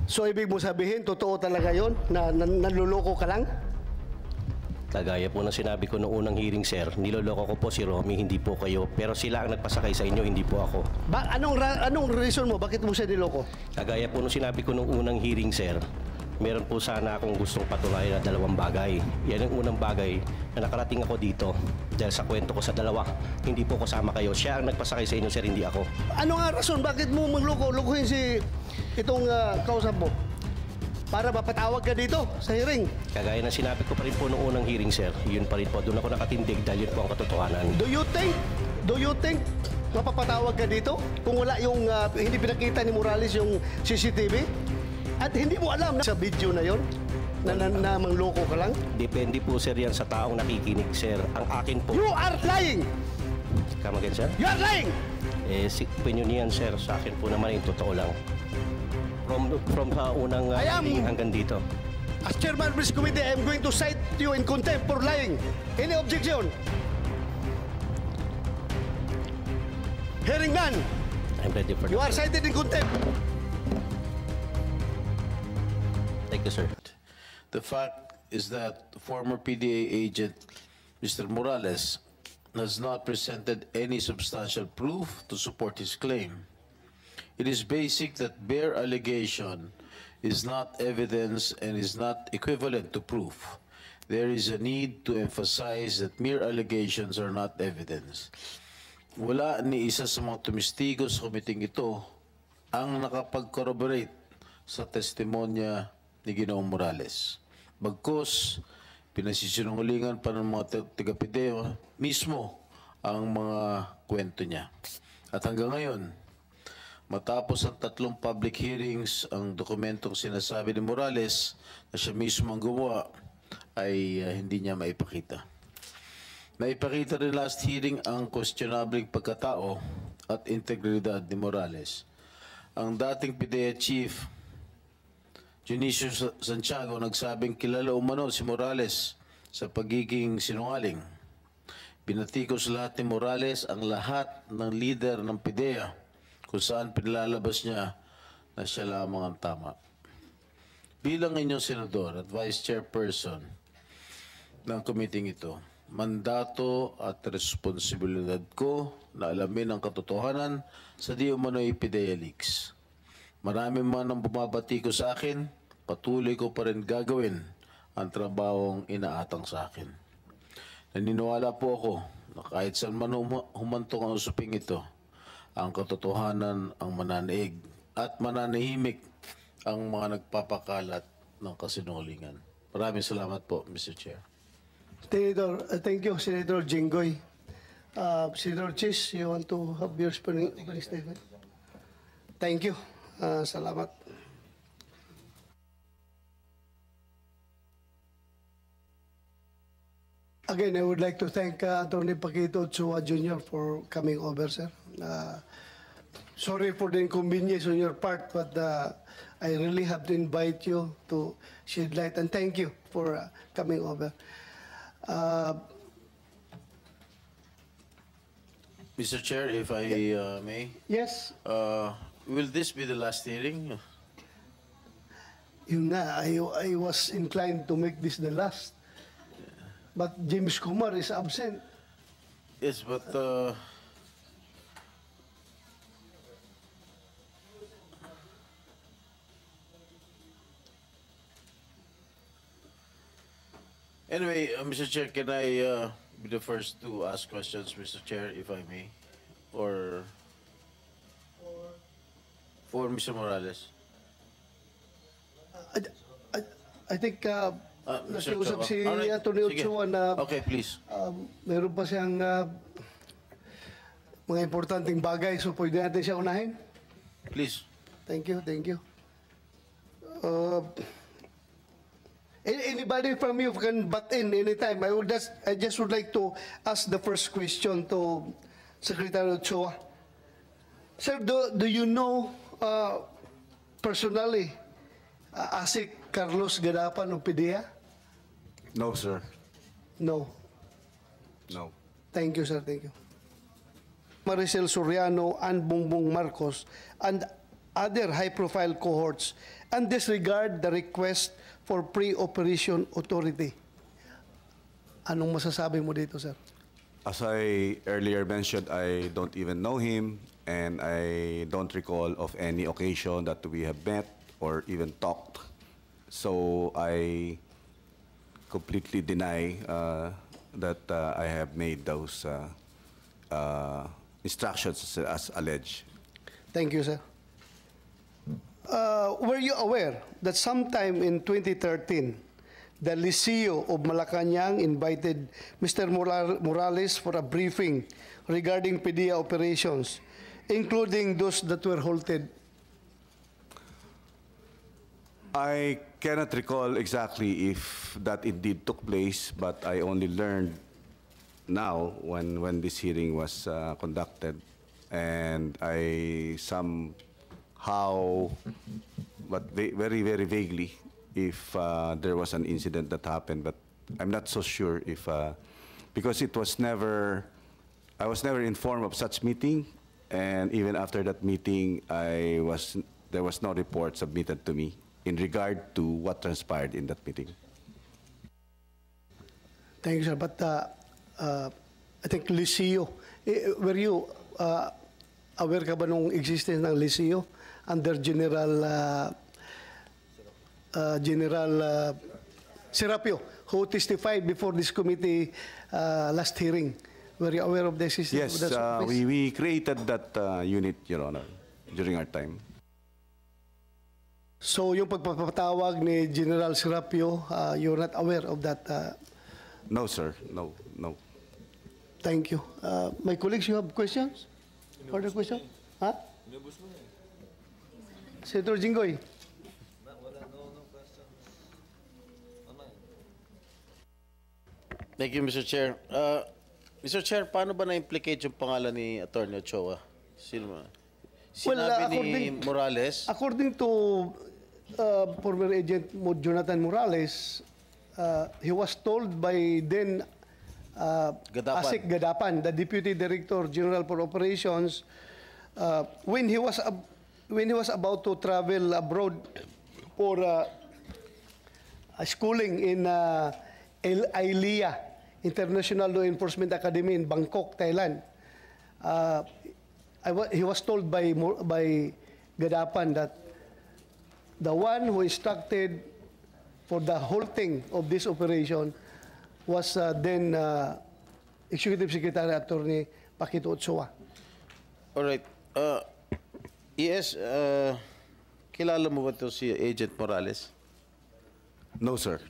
So, ibig mo sabihin, totoo talaga yon na nanluloko ka lang? Kagaya po ng sinabi ko noong unang hearing, sir, niloloko ko po si Romy, hindi po kayo. Pero sila ang nagpasakay sa inyo, hindi po ako. Anong reason mo? Bakit mo siya niloko? Kagaya po ng sinabi ko noong unang hearing, sir, meron po sana akong gustong patunayan na dalawang bagay. Yan ang unang bagay na nakarating ako dito dahil sa kwento ko sa dalawa. Hindi po kasama kayo. Siya ang nagpasakay sa inyo, sir, hindi ako. Ano nga rason? Bakit mo magloko? Lukuhin si itong kausap mo? Para mapatawag ka dito sa hearing. Kagaya ng sinabi ko pa rin po noong unang hearing, sir, yun pa rin po. Doon ako nakatindig dahil yun po ang katotohanan. Do you think mapapatawag ka dito kung wala yung hindi pinakita ni Morales yung CCTV? At hindi mo alam na sa video na yon na mangloko ka lang? Depende po, sir, yan sa taong nakikinig, sir. Ang akin po... You are lying! Come again, sir? You are lying! Si opinion niyan, sir. Sa akin po naman yung totoo lang. From sa unang hearing hanggang dito. As chairman of this committee, I am going to cite you in contempt for lying. Any objection? Hearing none. I'm ready for You are cited in contempt. Thank you, sir. The fact is that the former PDA agent, Mr. Morales, has not presented any substantial proof to support his claim. It is basic that bare allegation is not evidence and is not equivalent to proof. There is a need to emphasize that mere allegations are not evidence. Wala ni isa sa mga tumistigo sa komiting ito ang nakapag-corroborate sa testimonya ni Ginoong Morales. Bagkus, pinasisinungalingan pa ng mga taga-PDEA mismo ang mga kwento niya. At hanggang ngayon, matapos ang 3 public hearings, ang dokumentong sinasabi ni Morales na siya mismo ang gumawa ay hindi niya maipakita. Naipakita rin last hearing ang questionable pagkatao at integridad ni Morales. Ang dating PDEA Chief, Junicio Santiago, nagsabing kilala umano si Morales sa pagiging sinungaling. Binatikos lahat ni Morales ang lahat ng leader ng PDEA kung saan pinilalabas niya na siya lamang ang tama. Bilang inyong senador at vice chairperson ng committee ito, mandato at responsibilidad ko na alamin ang katotohanan sa di umano'y PDEA leaks. Marami man ang bumabati ko sa akin, patuloy ko pa rin gagawin ang trabahong inaatang sa akin. Naniniwala po ako na kahit saan man humantong ang usaping ito, ang katotohanan ang mananaig at mananahimik ang mga nagpapakalat ng kasinungalingan. Maraming salamat po, Mr. Chair. Senator, thank you, Senator Jinggoy. Senator Chis, you want to have your opening statement? Thank you. Salamat. Again, I would like to thank Atty. Paquito Ochoa Jr. for coming over, sir. Sorry for the inconvenience on your part, but I really have to invite you to shed light, and thank you for coming over. Mr. Chair, if I may, Yes, will this be the last hearing? yun nga, I was inclined to make this the last. But James Kumar is absent. Yes, but anyway, Mr. Chair, can I be the first to ask questions, Mr. Chair, if I may? Or for Mr. Morales? I think Mr. nakiusap Ochoa. si Alright, Atty. sige. Ochoa na Okay, please. meron pa siyang mga importanteng bagay, so pwede natin siya unahin. Please. Thank you, thank you. Anybody from you can butt in anytime. I just would like to ask the first question to Secretary Ochoa. Sir, do you know personally Asik Carlos Gadapan of PDEA? No, sir. No. No. Thank you, sir. Thank you. Maricel Soriano and Bongbong Marcos and other high-profile cohorts and disregard the request for pre-operation authority. Anong masasabi mo dito, sir? As I earlier mentioned, I don't even know him, and I don't recall of any occasion that we have met or even talked. So I completely deny that I have made those instructions as alleged. Thank you, sir. Were you aware that sometime in 2013, the Liceo of Malacanang invited Mr. Morales for a briefing regarding PDEA operations, including those that were halted? I cannot recall exactly if that indeed took place, but I only learned now when this hearing was conducted, and I somehow, but very, very vaguely, if there was an incident that happened, but I'm not so sure if, because it was never, I was never informed of such meeting, and even after that meeting, there was no report submitted to me in regard to what transpired in that meeting. Thank you, sir. But I think Liceo, were you aware ka ba nung existence ng Liceo under General Serapio, who testified before this committee last hearing? Were you aware of the existence Yes, of that office? we created that unit, Your Honor, during our time. So yung pagpapatawag ni General Serapio, you're not aware of that? No, sir. No, no. Thank you. My colleagues, you have questions? Further question? Ha? Senator Jinggoy. Thank you, Mr. Chair. Mr. Chair, paano ba na-implicate yung pangalan ni Attorney Ochoa? Sino ba? Sinabi ni Morales? According to former agent Jonathan Morales, he was told by then Gadapan. Asik Gadapan, the Deputy Director General for Operations, when he was about to travel abroad for schooling in ILIA, International Law Enforcement Academy in Bangkok, Thailand. He was told by Gadapan that the one who instructed for the halting of this operation was then Executive Secretary Attorney Paquito Ochoa. All right. Yes, kilala mo ba ito si Agent Morales? No, sir.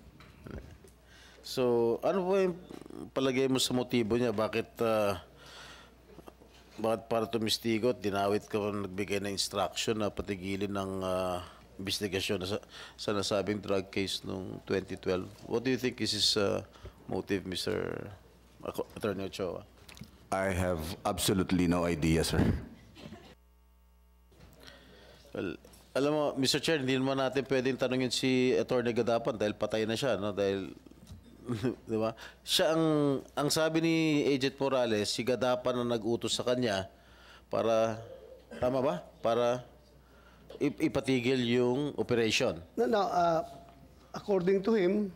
So, ano ba yung palagay mo sa motibo niya? Bakit para tumistigo at dinawit ka nagbigay ng instruction na patigilin ng investigasyon sa nasabing drug case noong 2012? What do you think is his motive, Mr. Attorney Ochoa? I have absolutely no idea, sir. Well, alam mo, Mr. Chair, hindi naman natin pwedeng tanungin si Attorney Gadapan dahil patay na siya, no? Dahil di ba? Siya ang sabi ni Agent Morales, si Gadapan na nag-utos sa kanya para tama ba? Para ipatigil yung operation. Now, according to him,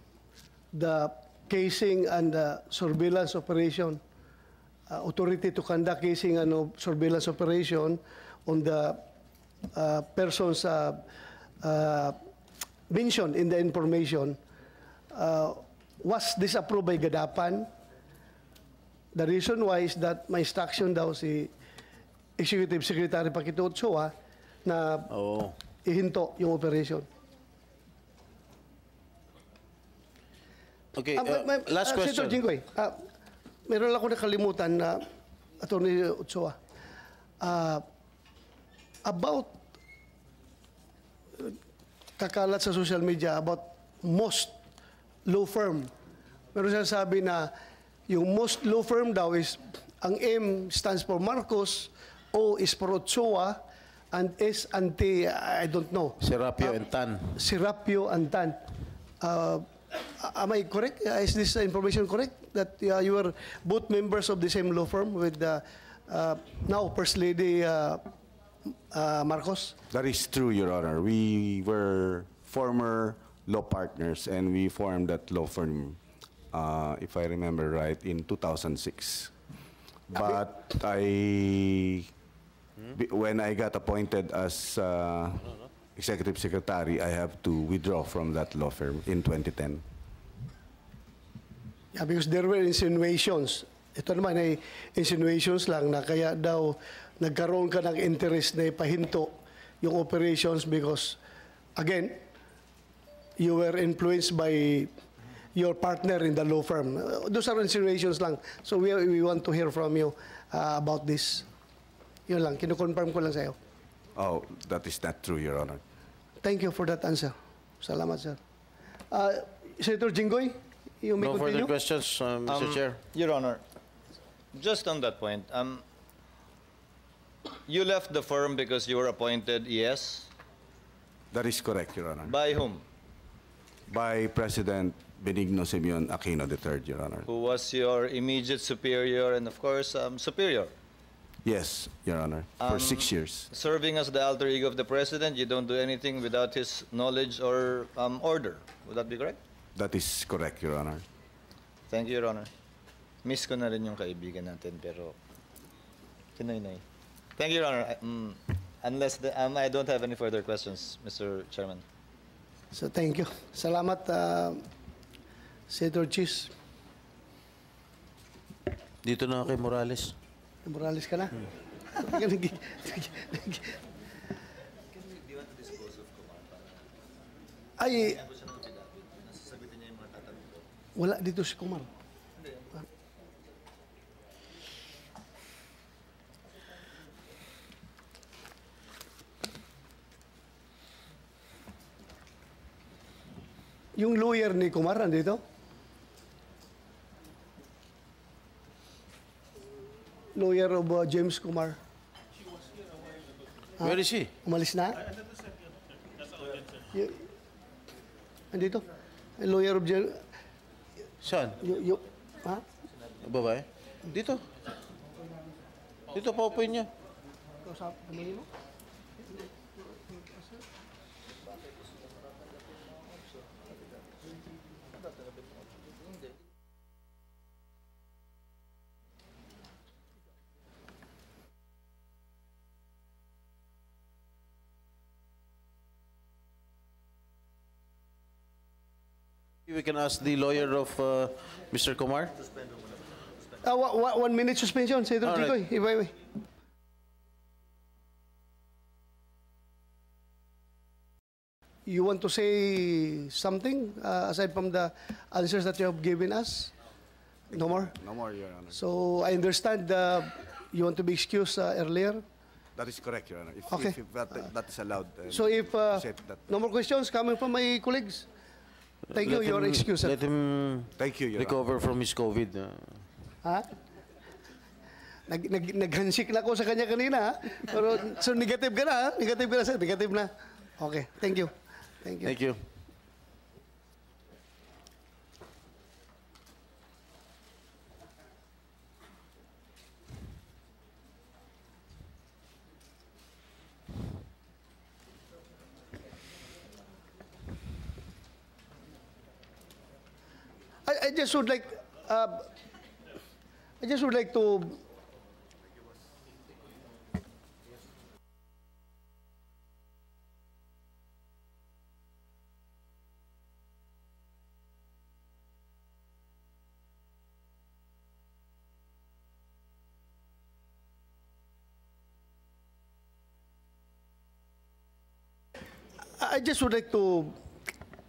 the casing and the surveillance operation, authority to conduct casing and surveillance operation on the persons mentioned in the information was disapproved by Gadapan. The reason why is that my instruction daw si Executive Secretary Paquito Ochoa na ihinto yung operation. Okay, last question. Senator Jinggoy, meron ako nakalimutan na Attorney Ochoa. About kakalat sa social media about most law firm. Meron siya sabi na yung most law firm daw is ang M stands for Marcos, O is for Ochoa, and S and T, I don't know. Serapio and Tan. Serapio and Tan. Am I correct? Is this information correct? That you were both members of the same law firm with now First Lady Marcos? That is true, Your Honor. We were former law partners and we formed that law firm, if I remember right, in 2006. But when I got appointed as executive secretary, I have to withdraw from that law firm in 2010. Yeah, because there were insinuations. Ito naman ay insinuations lang na kaya daw nagkaroon ka ng interest na ipahinto yung operations because, again, you were influenced by your partner in the law firm. Those are insinuations lang. So we want to hear from you about this. Yun lang, kinukonfirm ko lang sa'yo. Oh, that is not true, Your Honor. Thank you for that answer. Salamat, sir. Senator Jinggoy, you may No continue. further questions, Mr. Chair. Your Honor, just on that point, you left the firm because you were appointed ES? That is correct, Your Honor. By whom? By President Benigno Simeon Aquino III, Your Honor. Who was your immediate superior and, of course, superior? Yes, Your Honor, for 6 years. Serving as the alter ego of the President, you don't do anything without his knowledge or order. Would that be correct? That is correct, Your Honor. Thank you, Your Honor. Miss ko na rin yung kaibigan natin, pero kinoy-noy. Thank you, Your Honor. Unless I don't have any further questions, Mr. Chairman. So thank you. Salamat, Senator Chis. Dito na kay Morales. Morales ka na? Ay, wala dito si Kumar. Yung lawyer ni Kumar, nandito? Lawyer of James Kumar. Where is he? Umalis na? Andito? Lawyer of James... Saan? Ha? Babae? Dito. Dito pa upuin niya. Kausap, aminin mo? We can ask the lawyer of Mr. Kumar. 1 minute suspension, Senator All right. Jinggoy. If I may. You want to say something aside from the answers that you have given us? No more? No more, Your Honor. So I understand you want to be excused earlier. That is correct, Your Honor. Okay. If that is allowed. So if said that. no more questions coming from my colleagues, thank you. Your excuse. Let him Thank you, Your Honor. recover from his COVID. Ha? Nag-handshake na ako sa kanya kanina, ha? Pero, so negative ka na, ha? Negative ka na, sir. Negative na. Okay. Thank you. Thank you. Thank you. I just would like, I just would like to,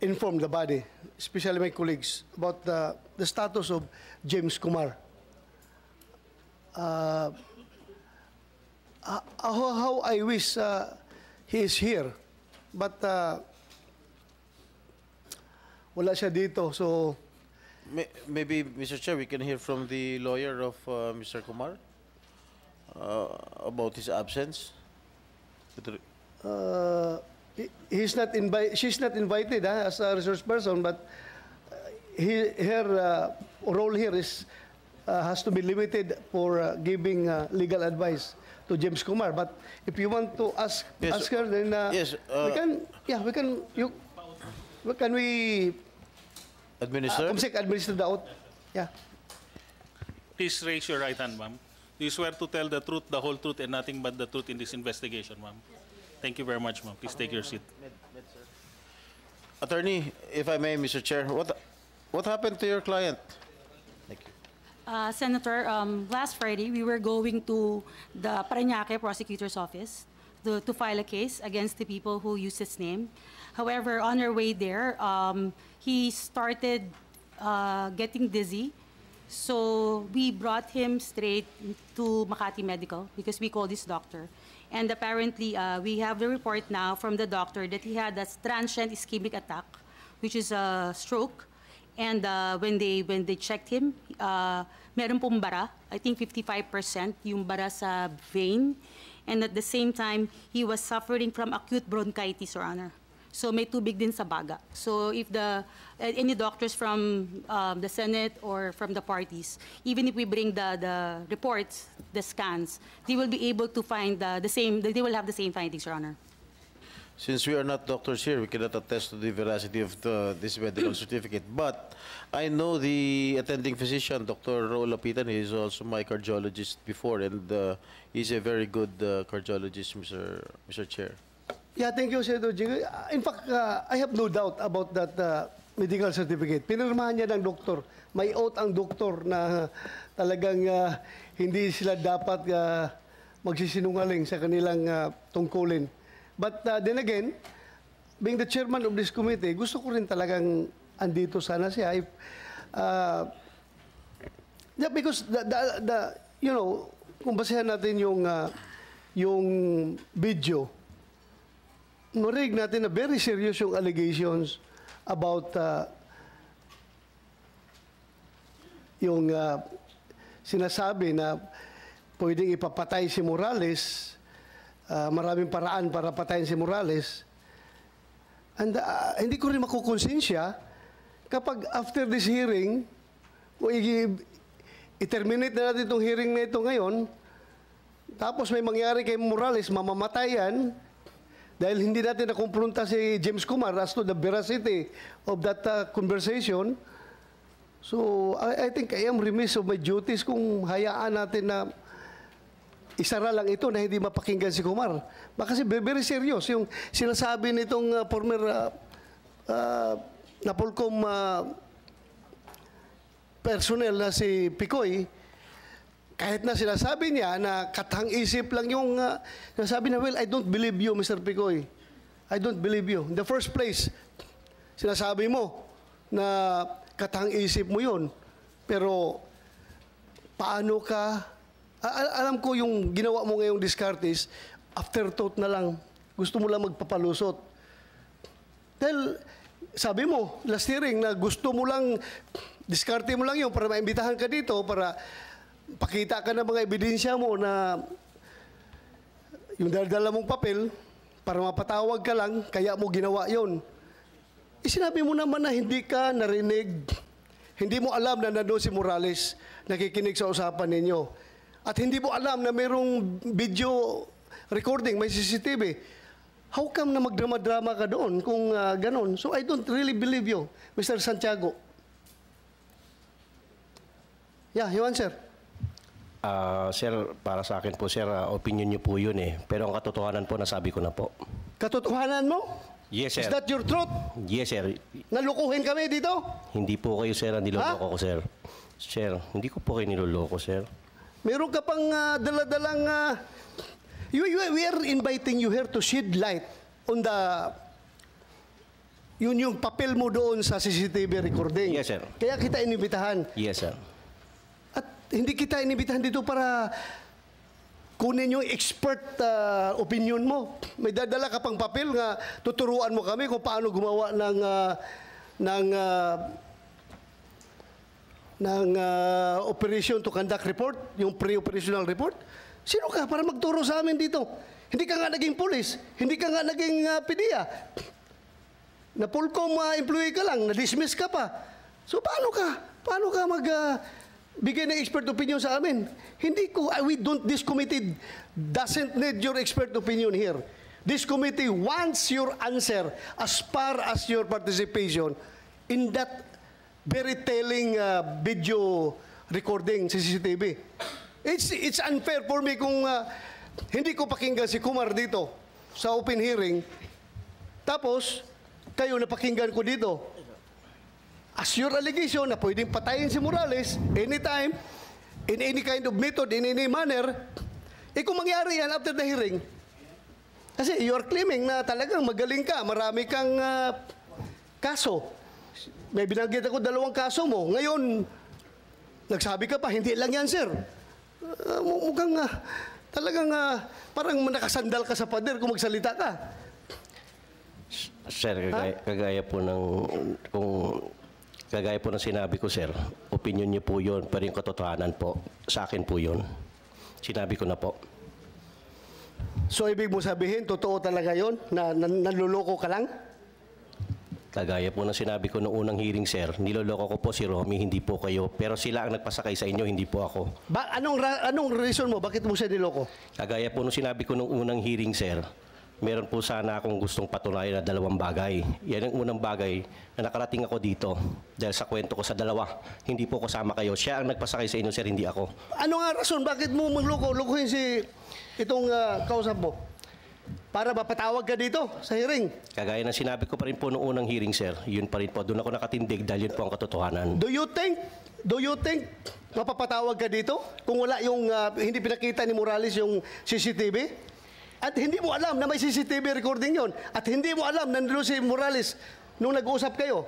inform the body, especially my colleagues, about the status of James Kumar. How I wish he is here, but wala siya dito, so Maybe, Mr. Chair, we can hear from the lawyer of Mr. Kumar about his absence. she's not invited as a resource person, but her role here is has to be limited for giving legal advice to James Kumar. But if you want to ask Yes, her, then yes, can we Administer? Comsec administer the oath? Yeah. Please raise your right hand, ma'am. Do you swear to tell the truth, the whole truth, and nothing but the truth in this investigation, ma'am? Thank you very much, ma'am. Please take your seat. Attorney, if I may, Mr. Chair, what happened to your client? Senator, last Friday, we were going to the Parañaque prosecutor's office to file a case against the people who used his name. However, on our way there, he started getting dizzy. So we brought him straight to Makati Medical because we called his doctor. And apparently, we have the report now from the doctor that he had a transient ischemic attack, which is a stroke. And when they checked him, meron pong bara, I think 55% yung bara sa vein. And at the same time, he was suffering from acute bronchitis, Your Honor. So may tubig din sa baga. So if any doctors from the Senate or from the parties, even if we bring the reports, the scans, they will be able to find they will have the same findings, Your Honor. Since we are not doctors here, we cannot attest to the veracity of this medical certificate. But I know the attending physician, Dr. Raul Lapitan. He is also my cardiologist before, and he's a very good cardiologist, Mr. Chair. Yeah, thank you, Senator Jinggoy. In fact, I have no doubt about that medical certificate. Pinirmahan niya ng doktor. May oath ang doktor na talagang hindi sila dapat magsisinungaling sa kanilang tungkulin. But then again, being the chairman of this committee, gusto ko rin talagang andito sana siya. Yeah, because you know, kung basehan natin yung video, narinig natin na very serious yung allegations about yung sinasabi na pwedeng ipapatay si Morales, maraming paraan para patayin si Morales. And hindi ko rin makukonsensya kapag after this hearing, kung i-terminate na natin itong hearing na ito ngayon, tapos may mangyari kay Morales, mamamatayan, dahil hindi natin nakumpronta si James Kumar as to the veracity of that conversation. So, I think I am remiss of my duties kung hayaan natin na isara lang ito na hindi mapakinggan si Kumar. Kasi very serious yung sinasabi nitong former Napolcom personnel na si Picoy. Kahit na sinasabi niya na katang-isip lang yung nasabi na, well, I don't believe you, Mr. Picoy. I don't believe you. In the first place, sinasabi mo na katang-isip mo yun. Pero, paano ka, alam ko yung ginawa mo ngayong Descartes, afterthought na lang. Gusto mo lang magpapalusot. Dahil, sabi mo, last hearing, na gusto mo lang, Descartes mo lang yun para maimbitahan ka dito, para pakita ka ng mga ebidensya mo na yung dala mong papel para mapatawag ka lang, kaya mo ginawa yon. Sinabi mo naman na hindi ka narinig, hindi mo alam na nandun si Morales nakikinig sa usapan ninyo. At hindi mo alam na mayroong video recording, may CCTV. How come na magdrama-drama ka doon kung ganon? So I don't really believe you, Mr. Santiago. Yeah, you answer. Sir, para sa akin po, sir, opinion niyo po yun eh. Pero ang katotohanan po, nasabi ko na po. Katotohanan mo? Yes, sir. Is that your truth? Yes, sir. Nalukuhin kami dito? Hindi po kayo, sir, ang niloloko ko, sir. Sir, hindi ko po kayo niloloko, sir. Meron ka pang daladalang... we are inviting you here to shed light on the... Yun yung papel mo doon sa CCTV recording. Yes, sir. Kaya kita inibitahan. Yes, sir. At hindi kita inibitahan dito para kunin yung expert opinion mo. May dadala ka pang papel nga tuturuan mo kami kung paano gumawa ng operation to conduct report, yung pre-operational report. Sino ka para magturo sa amin dito? Hindi ka nga naging pulis, hindi ka nga naging PDEA. Na Polcom employee ka lang, na-dismiss ka pa. So paano ka bigay ng expert opinion sa amin. Hindi ko, this committee doesn't need your expert opinion here. This committee wants your answer as far as your participation in that very telling video recording sa CCTV. It's unfair for me kung hindi ko pakinggan si Kumar dito sa open hearing, tapos kayo napakinggan ko dito. As your allegation na pwedeng patayin si Morales anytime, in any kind of method, in any manner, kung mangyari yan after the hearing, kasi you are claiming na talagang magaling ka, marami kang kaso. May binanggit ako 2 kaso mo. Ngayon, nagsabi ka pa, hindi lang yan, sir. Mukhang talagang parang nakasandal ka sa pader kung magsalita ka. Sir, kagaya po ng sinabi ko, sir, opinion niyo po yun, pero yung katotohanan po, sa akin po yun. Sinabi ko na po. So, ibig mo sabihin, totoo talaga yun? Na nanluloko ka lang? Kagaya po ng sinabi ko noong unang hearing, sir, niloloko ko po si Romy, hindi po kayo. Pero sila ang nagpasakay sa inyo, hindi po ako. Anong reason mo? Bakit mo siya niloko? Kagaya po nung sinabi ko noong unang hearing, sir, meron po sana akong gustong patunayan na 2 bagay. Yan ang unang bagay na nakarating ako dito dahil sa kwento ko sa 2. Hindi po kasama kayo. Siya ang nagpasakay sa inyo, sir, hindi ako. Ano nga rason? Bakit mo mangloko? Lukuhin si itong kausap mo? Para mapatawag ka dito sa hearing. Kagaya ng sinabi ko pa rin po noong unang hearing, sir, yun pa rin po. Doon ako nakatindig dahil yun po ang katotohanan. Do you think mapapatawag ka dito kung wala yung hindi pinakita ni Morales yung CCTV? At hindi mo alam na may CCTV recording yon. At hindi mo alam na nandun si Morales nung nag-uusap kayo.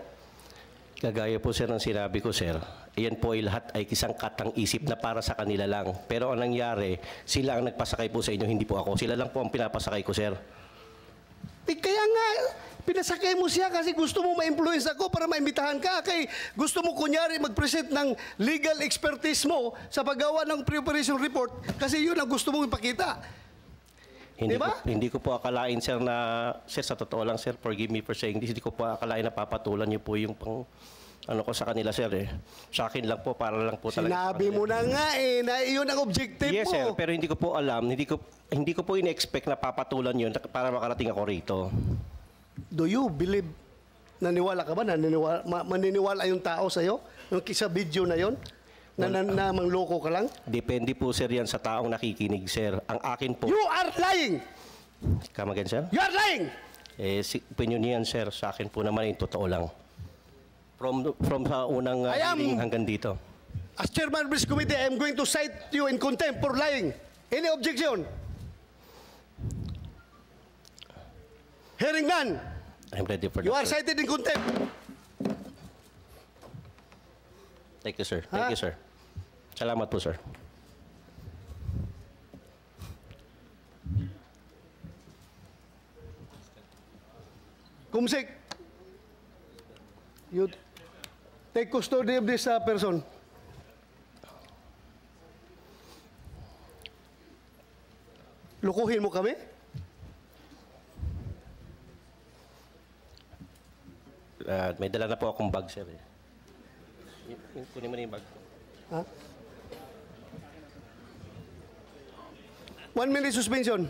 Kagaya po, sir, ng sinabi ko, sir, iyan po ay lahat ay isang katang-isip na para sa kanila lang. Pero ang nangyari, sila ang nagpasakay po sa inyo, hindi po ako. Sila lang po ang pinapasakay ko, sir. Kaya nga, pinasakay mo siya kasi gusto mo ma-influence ako para maimbitahan ka. Kay gusto mo kunyari mag-present ng legal expertise mo sa paggawa ng preparation report kasi yun ang gusto mong ipakita. Diba? Hindi ko po akalain, sir, na, sir, sa totoo lang, sir, forgive me for saying this, hindi ko po akalain na papatulan niyo po yung pang, ko sa kanila, sir, eh. Sa akin lang po, para lang po talaga. Sinabi mo na nga na iyon ang objective mo. Yes, sir, pero hindi ko po alam, hindi ko po in-expect na papatulan yun para makarating ako rito. Do you believe, naniwala ka ba? Maniniwala yung tao sa'yo? Yung sa video na yon? Na mangloko ka lang? Depende po, sir, yan sa taong nakikinig, sir. Ang akin po... You are lying! Come again, sir? You are lying! Opinion niyan, sir. Sa akin po naman, yung totoo lang. From sa unang hearing hanggang dito. As chairman of this committee, I am going to cite you in contempt for lying. Any objection? Hearing none. I'm ready for You that, are sir. cited in contempt. Thank you, sir. Thank you, sir. Salamat po, sir. Kumsik, you take custody of this person. Lukuhin mo kami? May dala na po akong bag, sir. Kunin mo na yung bag. Ha? 1 minute suspension.